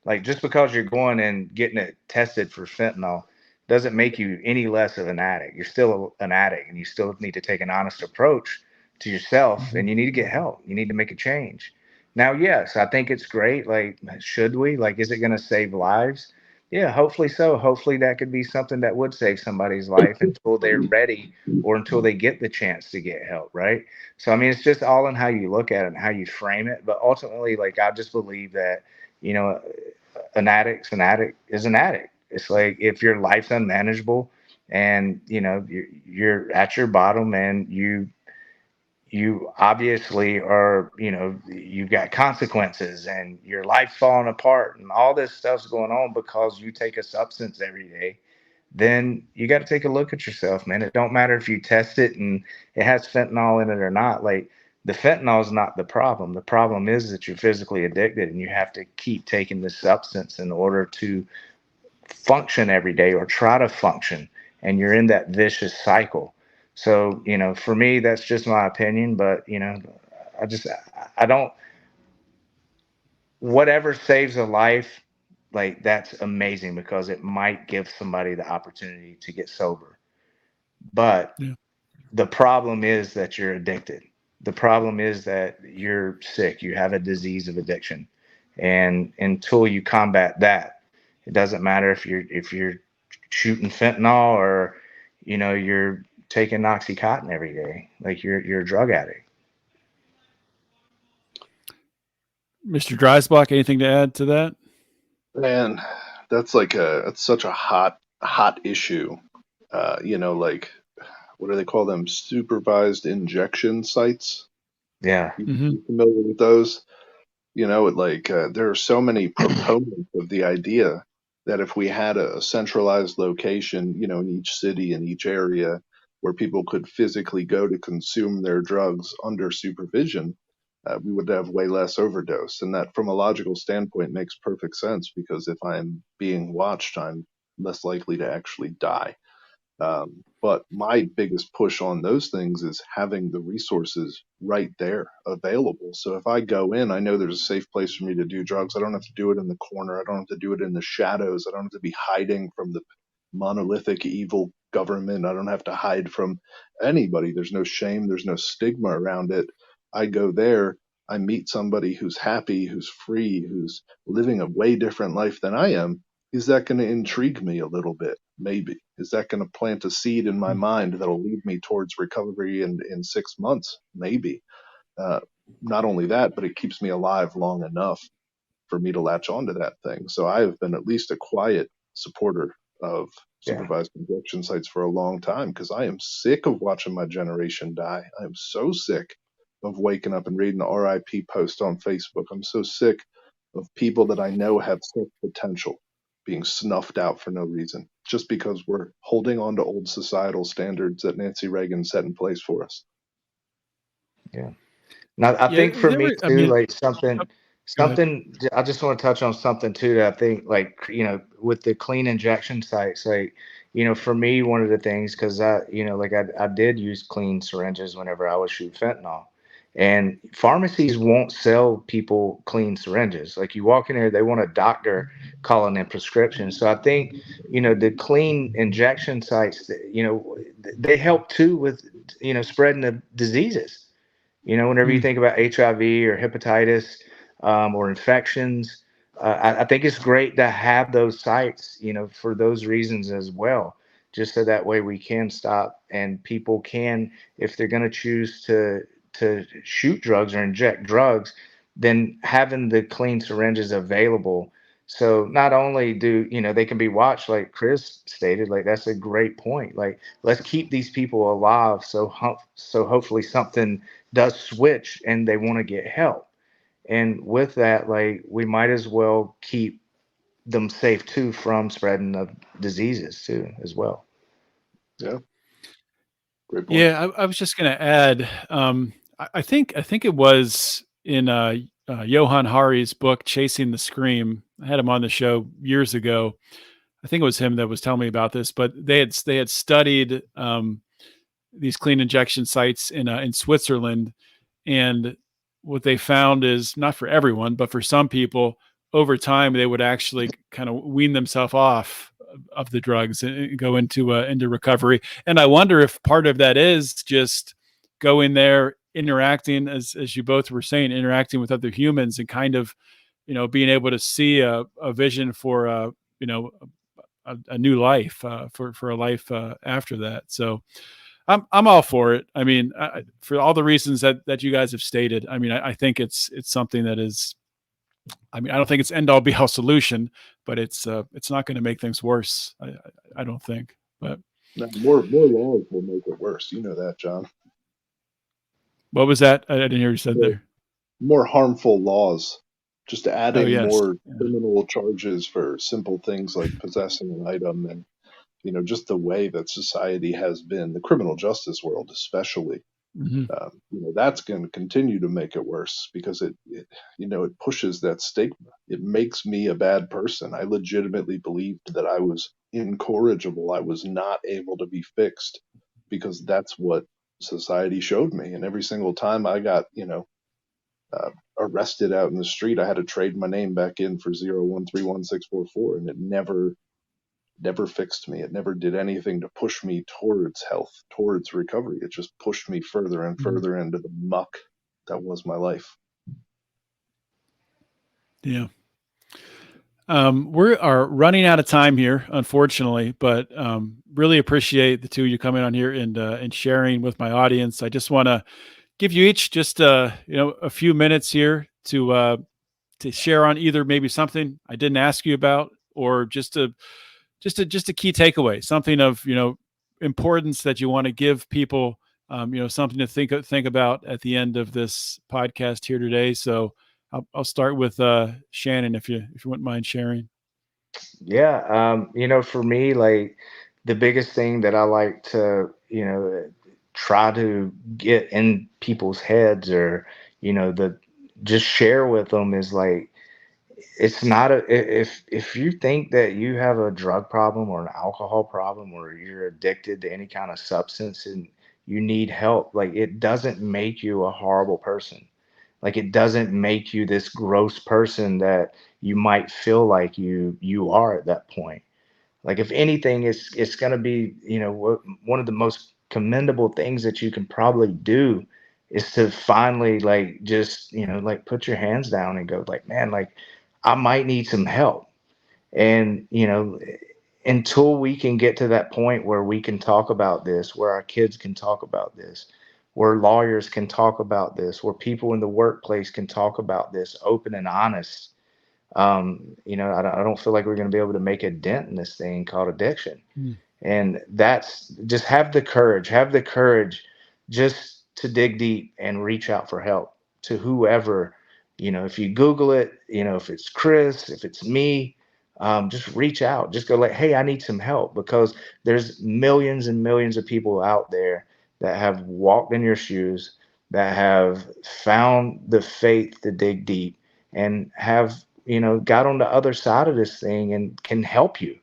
like, just because you're going and getting it tested for fentanyl doesn't make you any less of an addict. You're still an addict, and you still need to take an honest approach to yourself, and you need to get help. You need to make a change. Now, yes, I think it's great. Like, should we? Like, is it going to save lives? Yeah, hopefully so. Hopefully that could be something that would save somebody's life until they're ready, or until they get the chance to get help, right? So, I mean, it's just all in how you look at it and how you frame it. But ultimately, like, I just believe that, you know, an addict's an addict is an addict. It's like, if your life's unmanageable and you're at your bottom, and you obviously are, you've got consequences, and your life's falling apart, and all this stuff's going on because you take a substance every day, then you got to take a look at yourself, man. It don't matter if you test it and it has fentanyl in it or not. Like, the fentanyl is not the problem. The problem is that you're physically addicted, and you have to keep taking this substance in order to function every day, or try to function, and you're in that vicious cycle. So, for me, that's just my opinion, but I don't, whatever saves a life, like, that's amazing, because it might give somebody the opportunity to get sober. But Yeah. the problem is that you're addicted. The problem is that you're sick. You have a disease of addiction. And until you combat that, it doesn't matter if you're shooting fentanyl, or you're taking Oxycontin every day. Like, you're a drug addict. Mr. Dreisbach, anything to add to that? Man, that's such a hot issue. Like, what do they call them? Supervised injection sites. Yeah. You familiar with those? There are so many proponents of the idea that if we had a centralized location, in each city, in each area, where people could physically go to consume their drugs under supervision, we would have way less overdose. And that, from a logical standpoint, makes perfect sense, because if I'm being watched, I'm less likely to actually die. But my biggest push on those things is having the resources right there available. So if I go in, I know there's a safe place for me to do drugs. I don't have to do it in the corner. I don't have to do it in the shadows. I don't have to be hiding from the monolithic evil government. I don't have to hide from anybody. There's no shame. There's no stigma around it. I go there. I meet somebody who's happy, who's free, who's living a way different life than I am. Is that going to intrigue me a little bit? Maybe. Is that going to plant a seed in my mind that'll lead me towards recovery in 6 months? Maybe. Not only that, but it keeps me alive long enough for me to latch onto that thing. So I have been at least a quiet supporter of Yeah. supervised injection sites for a long time because I am sick of watching my generation die. I am so sick of waking up and reading the RIP post on Facebook. I'm so sick of people that I know have such potential being snuffed out for no reason, just because we're holding on to old societal standards that Nancy Reagan set in place for us. Yeah. Now, I Yeah, think for there me were. I too, mean, like oh, go ahead. I just want to touch on something too that I think, like, with the clean injection sites, like, for me, one of the things, because I did use clean syringes whenever I would shoot fentanyl. And pharmacies won't sell people clean syringes. Like, you walk in there, they want a doctor calling in prescriptions. So I think, the clean injection sites, they help too with, spreading the diseases. Whenever you Mm, think about HIV or hepatitis, or infections, I think it's great to have those sites, for those reasons as well, just so that way we can stop and people can, if they're going to choose to shoot drugs or inject drugs, then having the clean syringes available. So not only do, they can be watched, like Chris stated, like that's a great point. Like, let's keep these people alive. So hopefully something does switch and they want to get help. And with that, like, we might as well keep them safe too from spreading of diseases too as well. Yeah, great point. yeah, I was just going to add. I think it was in Johan Hari's book "Chasing the Scream." I had him on the show years ago. I think it was him that was telling me about this, but they had studied these clean injection sites in Switzerland, and what they found is not for everyone, but for some people, over time they would actually kind of wean themselves off of the drugs and go into recovery. And I wonder if part of that is just going there, interacting, as you both were saying, interacting with other humans and kind of, being able to see a vision for a new life, for a life after that. So I'm all for it. I mean, for all the reasons that you guys have stated. I mean, I think it's something that is. I mean, I don't think it's end all be all solution, but it's not going to make things worse. I don't think. But Now, more laws will make it worse. You know that, John. what was that? I didn't hear you said More, there. more harmful laws. Just Oh adding yes. more Yeah. criminal charges for simple things like possessing an item, and just the way that society has been, the criminal justice world especially. Mhm. That's going to continue to make it worse because it pushes that stigma. It makes me a bad person. I legitimately believed that I was incorrigible. I was not able to be fixed because that's what society showed me. And every single time I got, arrested out in the street, I had to trade my name back in for 0131644, and it never fixed me. It never did anything to push me towards health, towards recovery. It just pushed me further and Mhm. further into the muck that was my life. Yeah. We are running out of time here, unfortunately, but really appreciate the two of you coming on here and sharing with my audience. I just want to give you each just a few minutes here to share on either maybe something I didn't ask you about, or just a key takeaway, something of importance that you want to give people, something to think about at the end of this podcast here today. So I'll start with Shannon, if you wouldn't mind sharing. Yeah. For me, like, the biggest thing that I like to, try to get in people's heads, or, the just share with them, is like, it's not if you think that you have a drug problem or an alcohol problem, or you're addicted to any kind of substance and you need help, like, it doesn't make you a horrible person. Like, it doesn't make you this gross person that you might feel like you are at that point. Like, if anything, it's going to be, one of the most commendable things that you can probably do is to finally, like, just, like, put your hands down and go, like, man, like, I might need some help. And, until we can get to that point where we can talk about this, where our kids can talk about this, where lawyers can talk about this, where people in the workplace can talk about this open and honest, I don't feel like we're going to be able to make a dent in this thing called addiction. Mm. And that's just have the courage just to dig deep and reach out for help to whoever, if you Google it, if it's Chris, if it's me, just reach out, just go like, hey, I need some help, because there's millions and millions of people out there that have walked in your shoes, that have found the faith to dig deep and have, got on the other side of this thing and can help you.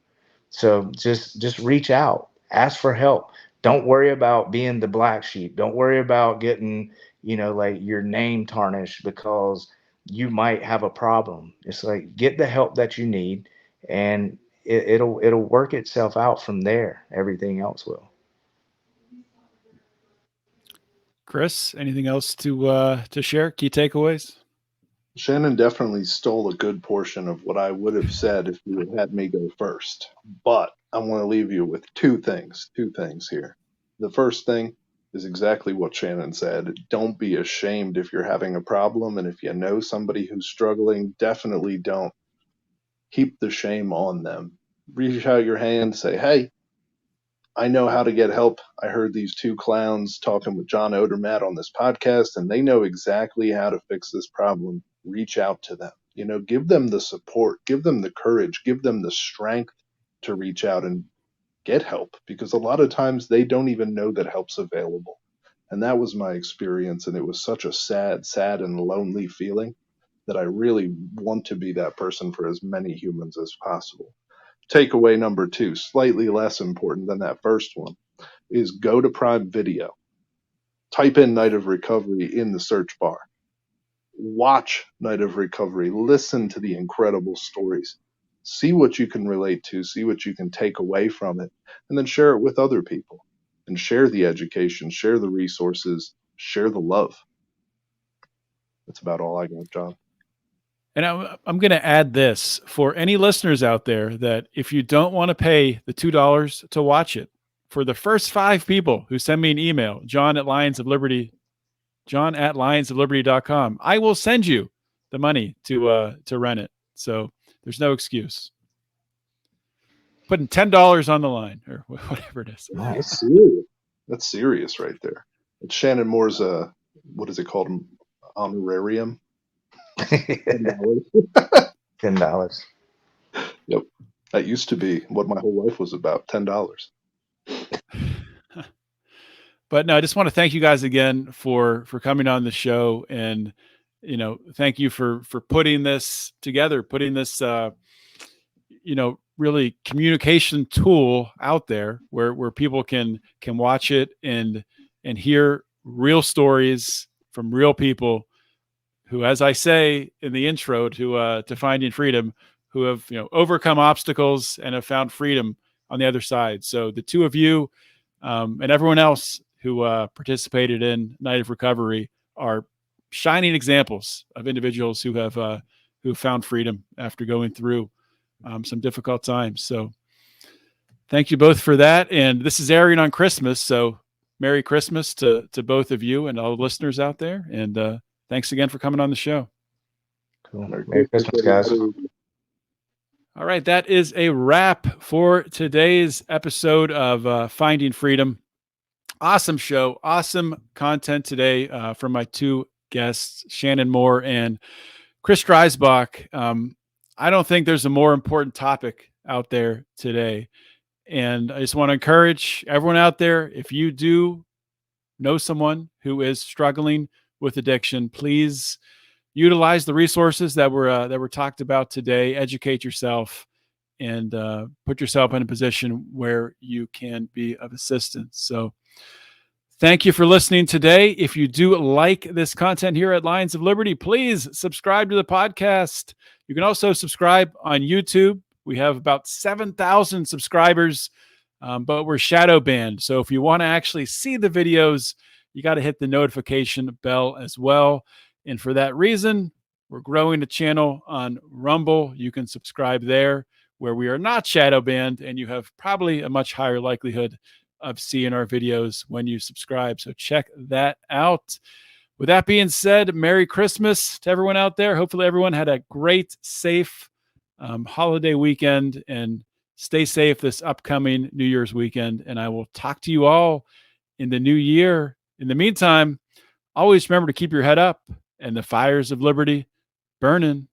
So just reach out, ask for help. Don't worry about being the black sheep. Don't worry about getting, like your name tarnished because you might have a problem. It's like, get the help that you need, and it'll work itself out from there. Everything else will. Chris, anything else to share? Key takeaways? Shannon definitely stole a good portion of what I would have said if you had had me go first. But I want to leave you with two things here. The first thing is exactly what Shannon said. Don't be ashamed if you're having a problem. And if you know somebody who's struggling, definitely don't heap the shame on them. Reach out your hand, say, hey, I know how to get help. I heard these two clowns talking with John Odermatt on this podcast, and they know exactly how to fix this problem. Reach out to them. Give them the support, give them the courage, give them the strength to reach out and get help, because a lot of times they don't even know that help's available. And that was my experience, and it was such a sad and lonely feeling that I really want to be that person for as many humans as possible. Takeaway number 2, slightly less important than that first one, is go to Prime Video. Type in Night of Recovery in the search bar. Watch Night of Recovery. Listen to the incredible stories. See what you can relate to. See what you can take away from it. And then share it with other people. And share the education. Share the resources. Share the love. That's about all I got, John. And I'm going to add this for any listeners out there, that if you don't want to pay the $2 to watch it, for the first 5 people who send me an email, john@lionsofliberty.com, I will send you the money to rent it. So there's no excuse. Putting $10 on the line, or whatever it is. That's serious. That's serious right there. It's Shannon Moore's, what is it called? Honorarium? $10. $10. Yep. That used to be what my whole life was about, $10. But no, I just want to thank you guys again for coming on the show, and thank you for putting this together, putting this really communication tool out there where people can watch it and hear real stories from real people who, as I say in the intro to Finding Freedom, who have overcome obstacles and have found freedom on the other side. So the two of you and everyone else who participated in Night of Recovery are shining examples of individuals who have who found freedom after going through some difficult times. So thank you both for that. And this is airing on Christmas, so Merry Christmas to both of you and all the listeners out there. And thanks again for coming on the show. Cool. Merry Christmas, guys. All right, that is a wrap for today's episode of Finding Freedom. Awesome show, awesome content today from my two guests, Shannon Moore and Chris Dreisbach. I don't think there's a more important topic out there today. And I just want to encourage everyone out there, if you do know someone who is struggling with addiction, please utilize the resources that were talked about today. Educate yourself and put yourself in a position where you can be of assistance. So thank you for listening today. If you do like this content here at Lions of Liberty, please subscribe to the podcast. You can also subscribe on YouTube. We have about 7,000 subscribers, but we're shadow banned. So if you want to actually see the videos, you got to hit the notification bell as well. And for that reason, we're growing the channel on Rumble. You can subscribe there, where we are not shadow banned, and you have probably a much higher likelihood of seeing our videos when you subscribe. So check that out. With that being said, Merry Christmas to everyone out there. Hopefully everyone had a great, safe holiday weekend, and stay safe this upcoming New Year's weekend. And I will talk to you all in the new year. In the meantime, always remember to keep your head up and the fires of liberty burning.